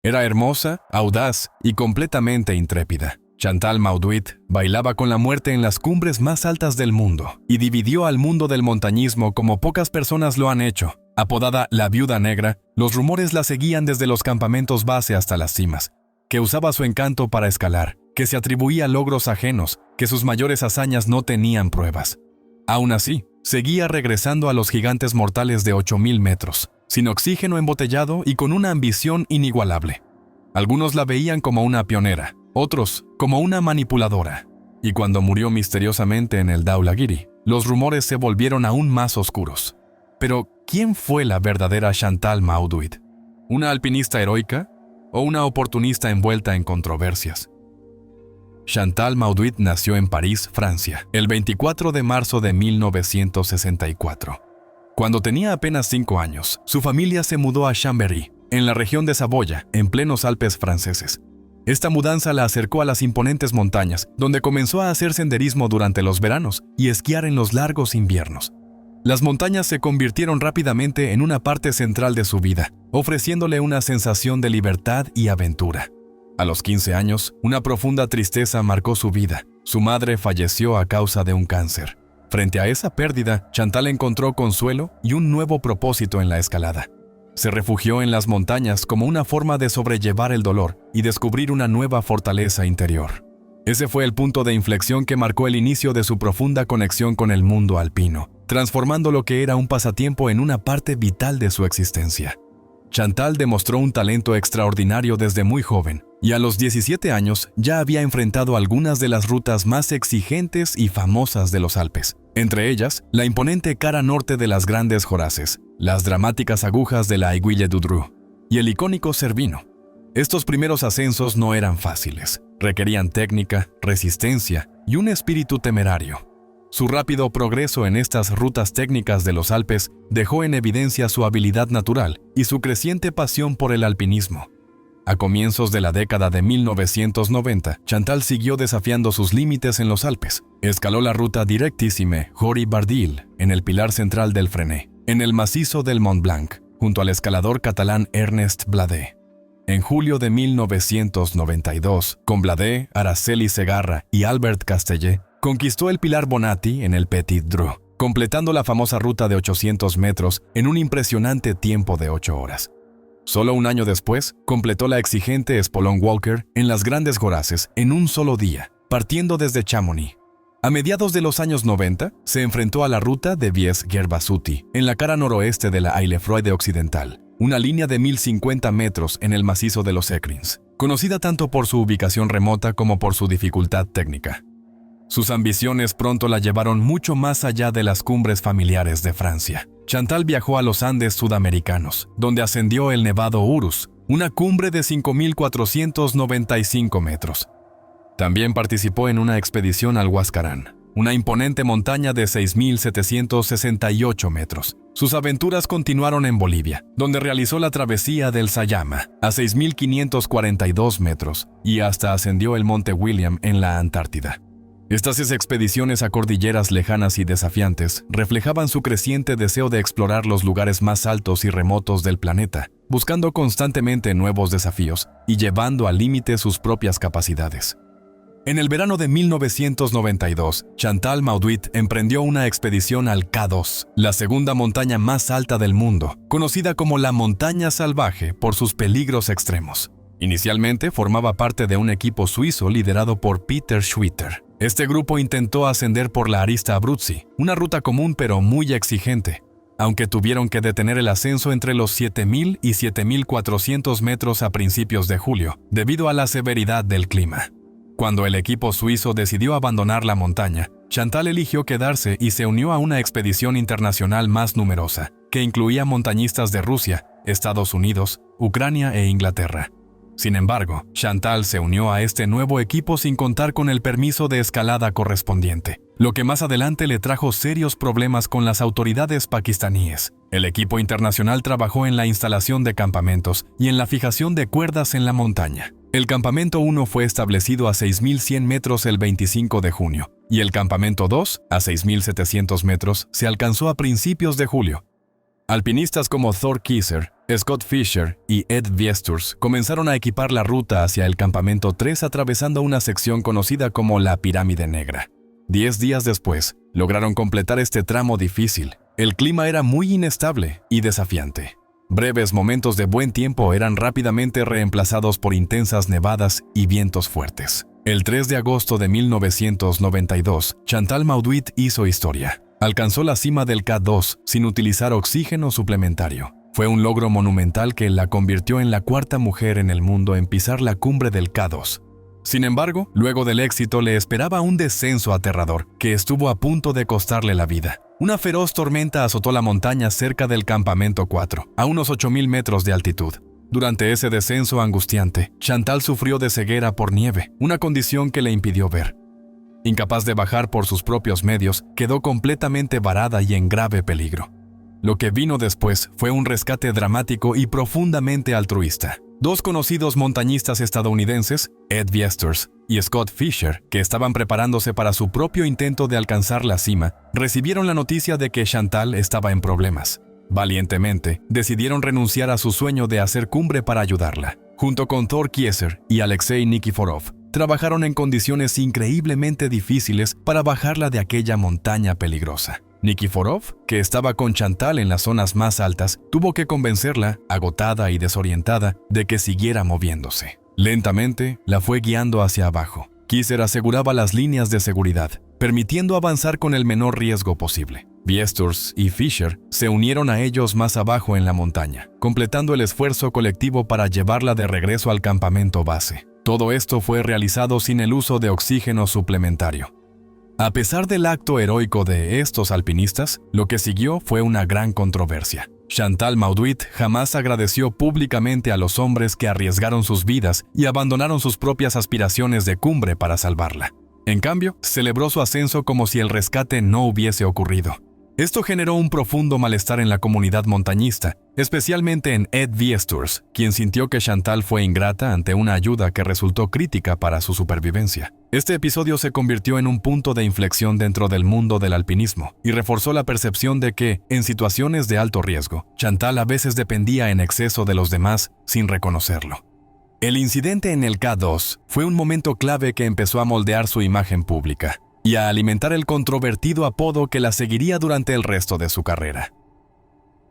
Era hermosa, audaz y completamente intrépida. Chantal Mauduit bailaba con la muerte en las cumbres más altas del mundo y dividió al mundo del montañismo como pocas personas lo han hecho. Apodada la Viuda Negra, los rumores la seguían desde los campamentos base hasta las cimas, que usaba su encanto para escalar, que se atribuía logros ajenos, que sus mayores hazañas no tenían pruebas. Aún así, seguía regresando a los gigantes mortales de 8,000 metros, sin oxígeno embotellado y con una ambición inigualable. Algunos la veían como una pionera, otros como una manipuladora. Y cuando murió misteriosamente en el Dhaulagiri, los rumores se volvieron aún más oscuros. Pero, ¿quién fue la verdadera Chantal Mauduit? ¿Una alpinista heroica o una oportunista envuelta en controversias? Chantal Mauduit nació en París, Francia, el 24 de marzo de 1964. Cuando tenía apenas 5 años, su familia se mudó a Chambéry, en la región de Saboya, en plenos Alpes franceses. Esta mudanza la acercó a las imponentes montañas, donde comenzó a hacer senderismo durante los veranos y esquiar en los largos inviernos. Las montañas se convirtieron rápidamente en una parte central de su vida, ofreciéndole una sensación de libertad y aventura. A los 15 años, una profunda tristeza marcó su vida. Su madre falleció a causa de un cáncer. Frente a esa pérdida, Chantal encontró consuelo y un nuevo propósito en la escalada. Se refugió en las montañas como una forma de sobrellevar el dolor y descubrir una nueva fortaleza interior. Ese fue el punto de inflexión que marcó el inicio de su profunda conexión con el mundo alpino, transformando lo que era un pasatiempo en una parte vital de su existencia. Chantal demostró un talento extraordinario desde muy joven, y a los 17 años ya había enfrentado algunas de las rutas más exigentes y famosas de los Alpes, entre ellas la imponente cara norte de las Grandes Horaces, las dramáticas agujas de la Aiguille du Dru y el icónico Cervino. Estos primeros ascensos no eran fáciles, requerían técnica, resistencia y un espíritu temerario. Su rápido progreso en estas rutas técnicas de los Alpes dejó en evidencia su habilidad natural y su creciente pasión por el alpinismo. A comienzos de la década de 1990, Chantal siguió desafiando sus límites en los Alpes. Escaló la ruta Directissime Jory-Bardil en el pilar central del Fresnay, en el macizo del Mont Blanc, junto al escalador catalán Ernest Blade. En julio de 1992, con Blade, Araceli Segarra y Albert Castellet, conquistó el Pilar Bonatti en el Petit Dru, completando la famosa ruta de 800 metros en un impresionante tiempo de 8 horas. Solo un año después, completó la exigente Spolon Walker en las Grandes Horaces en un solo día, partiendo desde Chamonix. A mediados de los años 90, se enfrentó a la ruta de Vies-Guerbasuti en la cara noroeste de la Aillefroide Occidental, una línea de 1050 metros en el macizo de los Écrins, conocida tanto por su ubicación remota como por su dificultad técnica. Sus ambiciones pronto la llevaron mucho más allá de las cumbres familiares de Francia. Chantal viajó a los Andes sudamericanos, donde ascendió el Nevado Urus, una cumbre de 5,495 metros. También participó en una expedición al Huascarán, una imponente montaña de 6,768 metros. Sus aventuras continuaron en Bolivia, donde realizó la travesía del Sayama, a 6,542 metros, y hasta ascendió el Monte William en la Antártida. Estas expediciones a cordilleras lejanas y desafiantes reflejaban su creciente deseo de explorar los lugares más altos y remotos del planeta, buscando constantemente nuevos desafíos y llevando al límite sus propias capacidades. En el verano de 1992, Chantal Mauduit emprendió una expedición al K2, la segunda montaña más alta del mundo, conocida como la Montaña Salvaje por sus peligros extremos. Inicialmente formaba parte de un equipo suizo liderado por Peter Schwitter. Este grupo intentó ascender por la Arista Abruzzi, una ruta común pero muy exigente, aunque tuvieron que detener el ascenso entre los 7,000 y 7,400 metros a principios de julio, debido a la severidad del clima. Cuando el equipo suizo decidió abandonar la montaña, Chantal eligió quedarse y se unió a una expedición internacional más numerosa, que incluía montañistas de Rusia, Estados Unidos, Ucrania e Inglaterra. Sin embargo, Chantal se unió a este nuevo equipo sin contar con el permiso de escalada correspondiente, lo que más adelante le trajo serios problemas con las autoridades pakistaníes. El equipo internacional trabajó en la instalación de campamentos y en la fijación de cuerdas en la montaña. El campamento 1 fue establecido a 6,100 metros el 25 de junio, y el campamento 2, a 6,700 metros, se alcanzó a principios de julio. Alpinistas como Thor Kieser, Scott Fischer y Ed Viesturs comenzaron a equipar la ruta hacia el campamento 3 atravesando una sección conocida como la Pirámide Negra. 10 días después, lograron completar este tramo difícil. El clima era muy inestable y desafiante. Breves momentos de buen tiempo eran rápidamente reemplazados por intensas nevadas y vientos fuertes. El 3 de agosto de 1992, Chantal Mauduit hizo historia. Alcanzó la cima del K2 sin utilizar oxígeno suplementario. Fue un logro monumental que la convirtió en la cuarta mujer en el mundo en pisar la cumbre del K2. Sin embargo, luego del éxito le esperaba un descenso aterrador que estuvo a punto de costarle la vida. Una feroz tormenta azotó la montaña cerca del campamento 4, a unos 8,000 metros de altitud. Durante ese descenso angustiante, Chantal sufrió de ceguera por nieve, una condición que le impidió ver. Incapaz de bajar por sus propios medios, quedó completamente varada y en grave peligro. Lo que vino después fue un rescate dramático y profundamente altruista. Dos conocidos montañistas estadounidenses, Ed Viesturs y Scott Fischer, que estaban preparándose para su propio intento de alcanzar la cima, recibieron la noticia de que Chantal estaba en problemas. Valientemente, decidieron renunciar a su sueño de hacer cumbre para ayudarla. Junto con Thor Kieser y Alexei Nikiforov, trabajaron en condiciones increíblemente difíciles para bajarla de aquella montaña peligrosa. Nikiforov, que estaba con Chantal en las zonas más altas, tuvo que convencerla, agotada y desorientada, de que siguiera moviéndose. Lentamente, la fue guiando hacia abajo. Kieser aseguraba las líneas de seguridad, permitiendo avanzar con el menor riesgo posible. Viesturs y Fischer se unieron a ellos más abajo en la montaña, completando el esfuerzo colectivo para llevarla de regreso al campamento base. Todo esto fue realizado sin el uso de oxígeno suplementario. A pesar del acto heroico de estos alpinistas, lo que siguió fue una gran controversia. Chantal Mauduit jamás agradeció públicamente a los hombres que arriesgaron sus vidas y abandonaron sus propias aspiraciones de cumbre para salvarla. En cambio, celebró su ascenso como si el rescate no hubiese ocurrido. Esto generó un profundo malestar en la comunidad montañista, especialmente en Ed Viesturs, quien sintió que Chantal fue ingrata ante una ayuda que resultó crítica para su supervivencia. Este episodio se convirtió en un punto de inflexión dentro del mundo del alpinismo y reforzó la percepción de que, en situaciones de alto riesgo, Chantal a veces dependía en exceso de los demás sin reconocerlo. El incidente en el K2 fue un momento clave que empezó a moldear su imagen pública y a alimentar el controvertido apodo que la seguiría durante el resto de su carrera.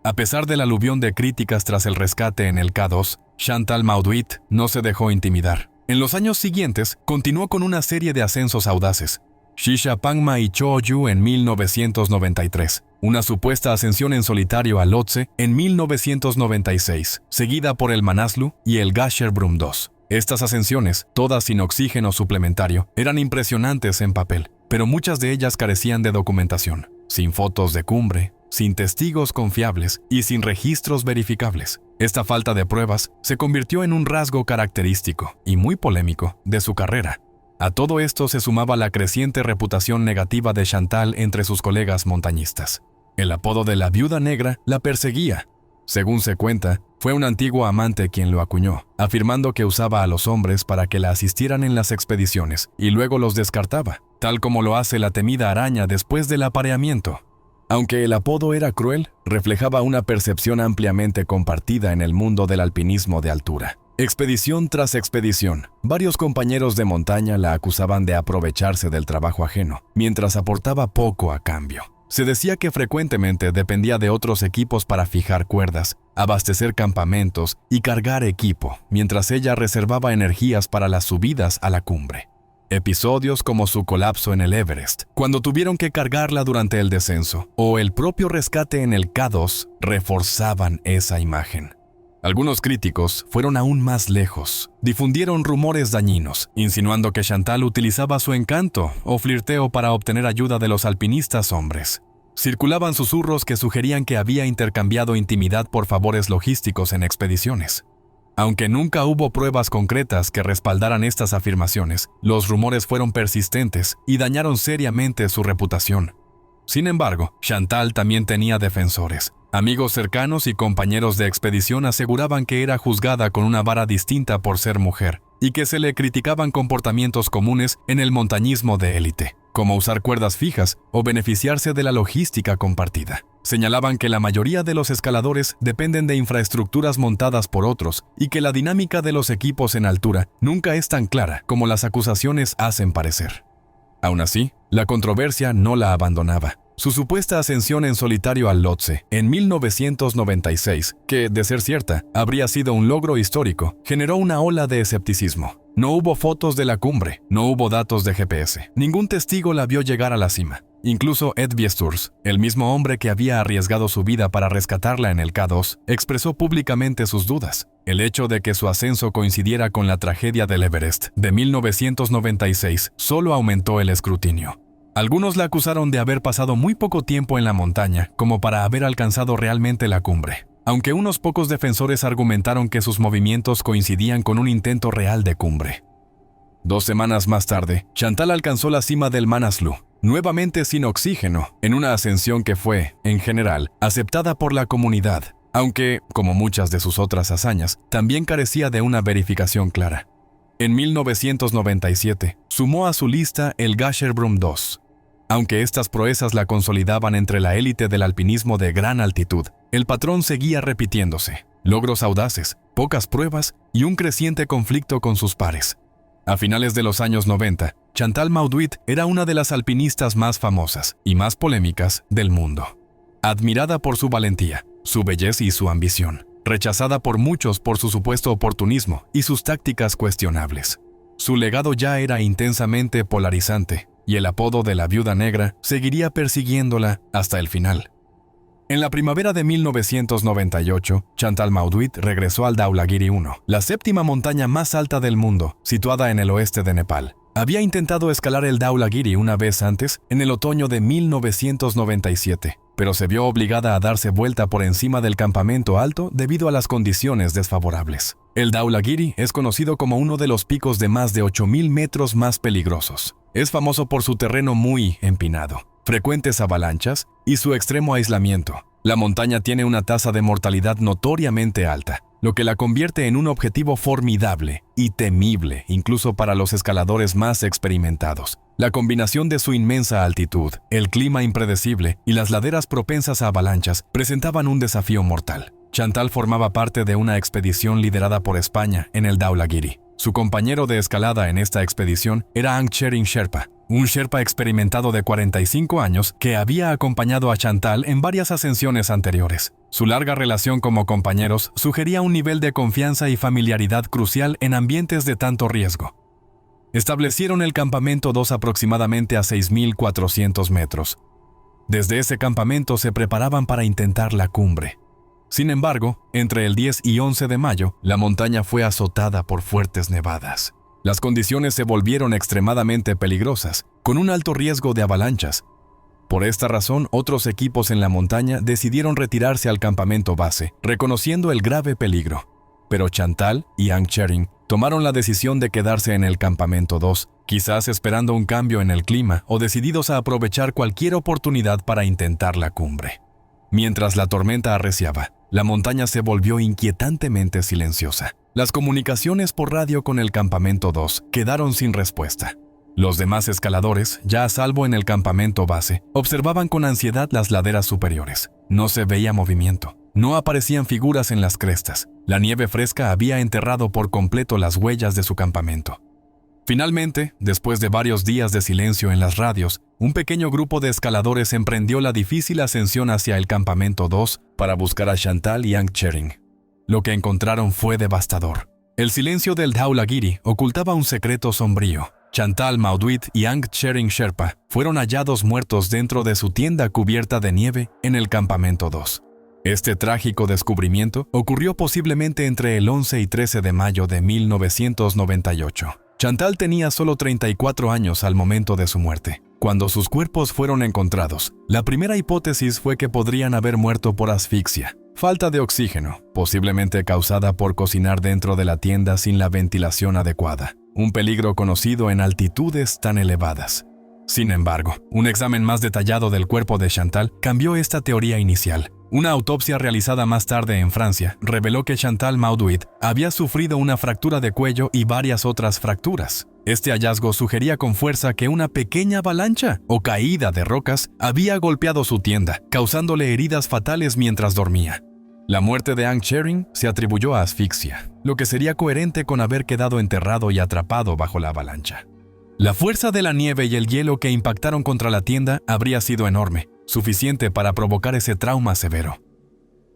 A pesar del aluvión de críticas tras el rescate en el K2, Chantal Mauduit no se dejó intimidar. En los años siguientes, continuó con una serie de ascensos audaces. Shisha Pangma y Choyu en 1993, una supuesta ascensión en solitario a Lhotse en 1996, seguida por el Manaslu y el Gasherbrum II. Estas ascensiones, todas sin oxígeno suplementario, eran impresionantes en papel, pero muchas de ellas carecían de documentación, sin fotos de cumbre, sin testigos confiables y sin registros verificables. Esta falta de pruebas se convirtió en un rasgo característico y muy polémico de su carrera. A todo esto se sumaba la creciente reputación negativa de Chantal entre sus colegas montañistas. El apodo de la Viuda Negra la perseguía. Según se cuenta, fue un antiguo amante quien lo acuñó, afirmando que usaba a los hombres para que la asistieran en las expediciones y luego los descartaba, tal como lo hace la temida araña después del apareamiento. Aunque el apodo era cruel, reflejaba una percepción ampliamente compartida en el mundo del alpinismo de altura. Expedición tras expedición, varios compañeros de montaña la acusaban de aprovecharse del trabajo ajeno, mientras aportaba poco a cambio. Se decía que frecuentemente dependía de otros equipos para fijar cuerdas, abastecer campamentos y cargar equipo, mientras ella reservaba energías para las subidas a la cumbre. Episodios como su colapso en el Everest, cuando tuvieron que cargarla durante el descenso, o el propio rescate en el K2, reforzaban esa imagen. Algunos críticos fueron aún más lejos. Difundieron rumores dañinos, insinuando que Chantal utilizaba su encanto o flirteo para obtener ayuda de los alpinistas hombres. Circulaban susurros que sugerían que había intercambiado intimidad por favores logísticos en expediciones. Aunque nunca hubo pruebas concretas que respaldaran estas afirmaciones, los rumores fueron persistentes y dañaron seriamente su reputación. Sin embargo, Chantal también tenía defensores. Amigos cercanos y compañeros de expedición aseguraban que era juzgada con una vara distinta por ser mujer y que se le criticaban comportamientos comunes en el montañismo de élite, como usar cuerdas fijas o beneficiarse de la logística compartida. Señalaban que la mayoría de los escaladores dependen de infraestructuras montadas por otros y que la dinámica de los equipos en altura nunca es tan clara como las acusaciones hacen parecer. Aún así, la controversia no la abandonaba. Su supuesta ascensión en solitario al Lhotse en 1996, que, de ser cierta, habría sido un logro histórico, generó una ola de escepticismo. No hubo fotos de la cumbre, no hubo datos de GPS, ningún testigo la vio llegar a la cima. Incluso Ed Viesturs, el mismo hombre que había arriesgado su vida para rescatarla en el K2, expresó públicamente sus dudas. El hecho de que su ascenso coincidiera con la tragedia del Everest de 1996 solo aumentó el escrutinio. Algunos la acusaron de haber pasado muy poco tiempo en la montaña como para haber alcanzado realmente la cumbre, aunque unos pocos defensores argumentaron que sus movimientos coincidían con un intento real de cumbre. 2 semanas más tarde, Chantal alcanzó la cima del Manaslu, nuevamente sin oxígeno, en una ascensión que fue, en general, aceptada por la comunidad, aunque, como muchas de sus otras hazañas, también carecía de una verificación clara. En 1997, sumó a su lista el Gasherbrum II. Aunque estas proezas la consolidaban entre la élite del alpinismo de gran altitud, el patrón seguía repitiéndose: logros audaces, pocas pruebas y un creciente conflicto con sus pares. A finales de los años 90, Chantal Mauduit era una de las alpinistas más famosas y más polémicas del mundo. Admirada por su valentía, su belleza y su ambición, rechazada por muchos por su supuesto oportunismo y sus tácticas cuestionables. Su legado ya era intensamente polarizante, y el apodo de la Viuda Negra seguiría persiguiéndola hasta el final. En la primavera de 1998, Chantal Mauduit regresó al Dhaulagiri 1, la 7ª montaña más alta del mundo, situada en el oeste de Nepal. Había intentado escalar el Dhaulagiri una vez antes, en el otoño de 1997, pero se vio obligada a darse vuelta por encima del campamento alto debido a las condiciones desfavorables. El Dhaulagiri es conocido como uno de los picos de más de 8.000 metros más peligrosos. Es famoso por su terreno muy empinado, frecuentes avalanchas y su extremo aislamiento. La montaña tiene una tasa de mortalidad notoriamente alta, lo que la convierte en un objetivo formidable y temible incluso para los escaladores más experimentados. La combinación de su inmensa altitud, el clima impredecible y las laderas propensas a avalanchas presentaban un desafío mortal. Chantal formaba parte de una expedición liderada por España en el Dhaulagiri. Su compañero de escalada en esta expedición era Ang Tshering Sherpa, un Sherpa experimentado de 45 años que había acompañado a Chantal en varias ascensiones anteriores. Su larga relación como compañeros sugería un nivel de confianza y familiaridad crucial en ambientes de tanto riesgo. Establecieron el campamento 2 aproximadamente a 6.400 metros. Desde ese campamento se preparaban para intentar la cumbre. Sin embargo, entre el 10 y 11 de mayo, la montaña fue azotada por fuertes nevadas. Las condiciones se volvieron extremadamente peligrosas, con un alto riesgo de avalanchas. Por esta razón, otros equipos en la montaña decidieron retirarse al campamento base, reconociendo el grave peligro. Pero Chantal y Ang Tshering tomaron la decisión de quedarse en el campamento 2, quizás esperando un cambio en el clima o decididos a aprovechar cualquier oportunidad para intentar la cumbre. Mientras la tormenta arreciaba, la montaña se volvió inquietantemente silenciosa. Las comunicaciones por radio con el campamento 2 quedaron sin respuesta. Los demás escaladores, ya a salvo en el campamento base, observaban con ansiedad las laderas superiores. No se veía movimiento. No aparecían figuras en las crestas. La nieve fresca había enterrado por completo las huellas de su campamento. Finalmente, después de varios días de silencio en las radios, un pequeño grupo de escaladores emprendió la difícil ascensión hacia el campamento 2 para buscar a Chantal y Ang Tshering. Lo que encontraron fue devastador. El silencio del Dhaulagiri ocultaba un secreto sombrío. Chantal Mauduit y Ang Tshering Sherpa fueron hallados muertos dentro de su tienda cubierta de nieve en el campamento 2. Este trágico descubrimiento ocurrió posiblemente entre el 11 y 13 de mayo de 1998. Chantal tenía solo 34 años al momento de su muerte. Cuando sus cuerpos fueron encontrados, la primera hipótesis fue que podrían haber muerto por asfixia, falta de oxígeno, posiblemente causada por cocinar dentro de la tienda sin la ventilación adecuada, un peligro conocido en altitudes tan elevadas. Sin embargo, un examen más detallado del cuerpo de Chantal cambió esta teoría inicial. Una autopsia realizada más tarde en Francia reveló que Chantal Mauduit había sufrido una fractura de cuello y varias otras fracturas. Este hallazgo sugería con fuerza que una pequeña avalancha o caída de rocas había golpeado su tienda, causándole heridas fatales mientras dormía. La muerte de Hank Shearing se atribuyó a asfixia, lo que sería coherente con haber quedado enterrado y atrapado bajo la avalancha. La fuerza de la nieve y el hielo que impactaron contra la tienda habría sido enorme, suficiente para provocar ese trauma severo.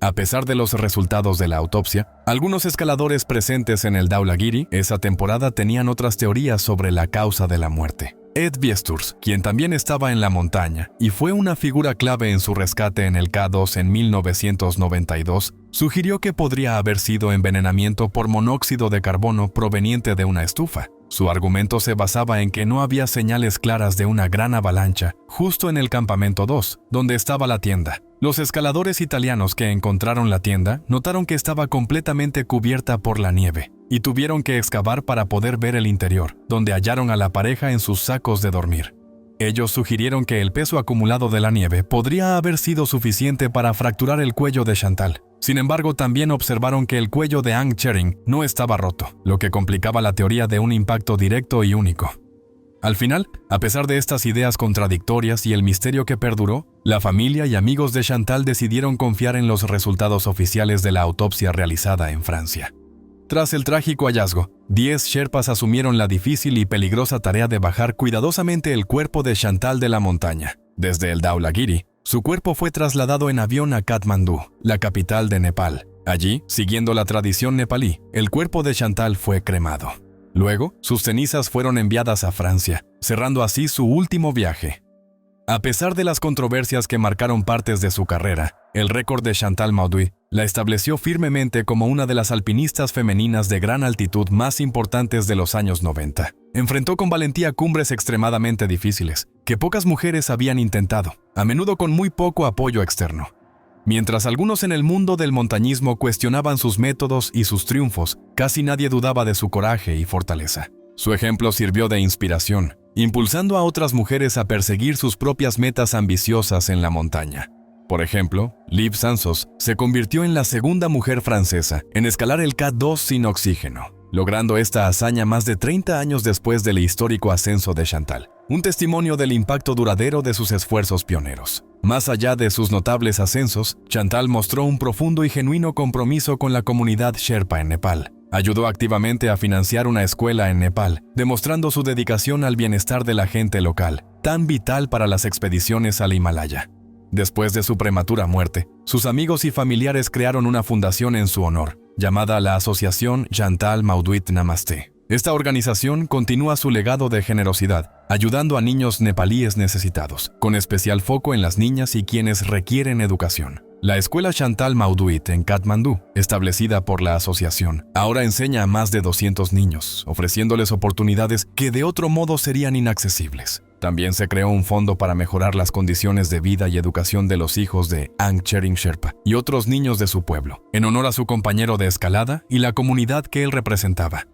A pesar de los resultados de la autopsia, algunos escaladores presentes en el Dhaulagiri esa temporada tenían otras teorías sobre la causa de la muerte. Ed Viesturs, quien también estaba en la montaña y fue una figura clave en su rescate en el K2 en 1992, sugirió que podría haber sido envenenamiento por monóxido de carbono proveniente de una estufa. Su argumento se basaba en que no había señales claras de una gran avalancha justo en el campamento 2, donde estaba la tienda. Los escaladores italianos que encontraron la tienda notaron que estaba completamente cubierta por la nieve y tuvieron que excavar para poder ver el interior, donde hallaron a la pareja en sus sacos de dormir. Ellos sugirieron que el peso acumulado de la nieve podría haber sido suficiente para fracturar el cuello de Chantal. Sin embargo, también observaron que el cuello de Hank Shearing no estaba roto, lo que complicaba la teoría de un impacto directo y único. Al final, a pesar de estas ideas contradictorias y el misterio que perduró, la familia y amigos de Chantal decidieron confiar en los resultados oficiales de la autopsia realizada en Francia. Tras el trágico hallazgo, 10 sherpas asumieron la difícil y peligrosa tarea de bajar cuidadosamente el cuerpo de Chantal de la montaña. Desde el Dhaulagiri, su cuerpo fue trasladado en avión a Katmandú, la capital de Nepal. Allí, siguiendo la tradición nepalí, el cuerpo de Chantal fue cremado. Luego, sus cenizas fueron enviadas a Francia, cerrando así su último viaje. A pesar de las controversias que marcaron partes de su carrera, el récord de Chantal Mauduit la estableció firmemente como una de las alpinistas femeninas de gran altitud más importantes de los años 90. Enfrentó con valentía cumbres extremadamente difíciles, que pocas mujeres habían intentado, a menudo con muy poco apoyo externo. Mientras algunos en el mundo del montañismo cuestionaban sus métodos y sus triunfos, casi nadie dudaba de su coraje y fortaleza. Su ejemplo sirvió de inspiración, impulsando a otras mujeres a perseguir sus propias metas ambiciosas en la montaña. Por ejemplo, Liv Sansos se convirtió en la segunda mujer francesa en escalar el K2 sin oxígeno, logrando esta hazaña más de 30 años después del histórico ascenso de Chantal, un testimonio del impacto duradero de sus esfuerzos pioneros. Más allá de sus notables ascensos, Chantal mostró un profundo y genuino compromiso con la comunidad Sherpa en Nepal. Ayudó activamente a financiar una escuela en Nepal, demostrando su dedicación al bienestar de la gente local, tan vital para las expediciones al Himalaya. Después de su prematura muerte, sus amigos y familiares crearon una fundación en su honor, llamada la Asociación Chantal Mauduit Namaste. Esta organización continúa su legado de generosidad, ayudando a niños nepalíes necesitados, con especial foco en las niñas y quienes requieren educación. La escuela Chantal Mauduit en Katmandú, establecida por la asociación, ahora enseña a más de 200 niños, ofreciéndoles oportunidades que de otro modo serían inaccesibles. También se creó un fondo para mejorar las condiciones de vida y educación de los hijos de Hank Shearing Sherpa y otros niños de su pueblo, en honor a su compañero de escalada y la comunidad que él representaba.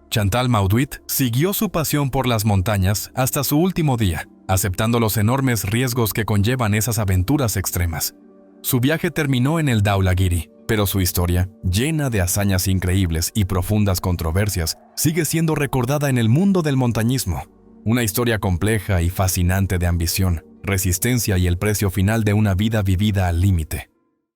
Chantal Mauduit siguió su pasión por las montañas hasta su último día, aceptando los enormes riesgos que conllevan esas aventuras extremas. Su viaje terminó en el Dhaulagiri, pero su historia, llena de hazañas increíbles y profundas controversias, sigue siendo recordada en el mundo del montañismo. Una historia compleja y fascinante de ambición, resistencia y el precio final de una vida vivida al límite.